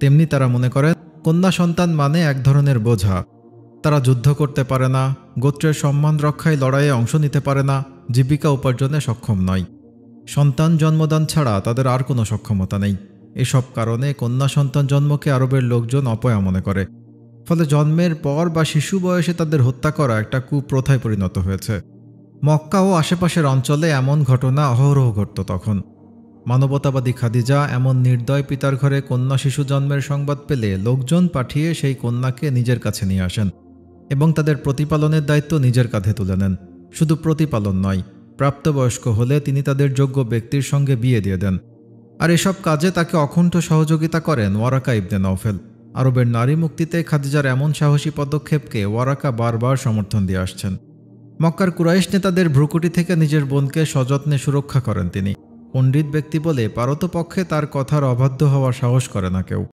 তেমনি তারা মনে করেন কন্যা সন্তান মানে এক ধরনের বোঝা। তারা যুদ্ধ করতে পারে না, গোত্রের সম্মান রক্ষায় লড়াইয়ে অংশ নিতে পারে না, জীবিকা উপার্জনে সক্ষম নয়। সন্তান জন্মদান ছাড়া তাদের আর কোনো সক্ষমতা নেই। এসব কারণে কন্যা সন্তান জন্মকে আরবের লোকজন অপয়া মনে করে। ফলে জন্মের পর বা শিশু বয়সে তাদের হত্যা করা একটা কুপ্রথায় পরিণত হয়েছে। মক্কা ও আশেপাশের অঞ্চলে এমন ঘটনা অহরহ ঘটত তখন। মানবতাবাদী খাদিজা এমন নির্দয় পিতার ঘরে কন্যা শিশু জন্মের সংবাদ পেলে লোকজন পাঠিয়ে সেই কন্যাকে নিজের কাছে নিয়ে আসেন এবং তাদের প্রতিপালনের দায়িত্ব নিজের কাঁধে তুলে নেন। শুধু প্রতিপালন নয়, প্রাপ্তবয়স্ক হলে তিনি তাদের যোগ্য ব্যক্তির সঙ্গে বিয়ে দিয়ে দেন। আর এসব কাজে তাকে অকুণ্ঠ সহযোগিতা করেন ওয়ারাকা ইবনে নওফেল। আরবের নারী মুক্তিতে খাদিজার এমন সাহসী পদক্ষেপকে ওয়ারাকা বারবার সমর্থন দিয়ে আসছেন। মক্কার কুরাইশ নেতাদের ভ্রুকুটি থেকে নিজের বোনকে সযত্নে সুরক্ষা করেন তিনি। পণ্ডিত ব্যক্তি বলে পারতপক্ষে তার কথার অবাধ্য হওয়ার সাহস করে না কেউ।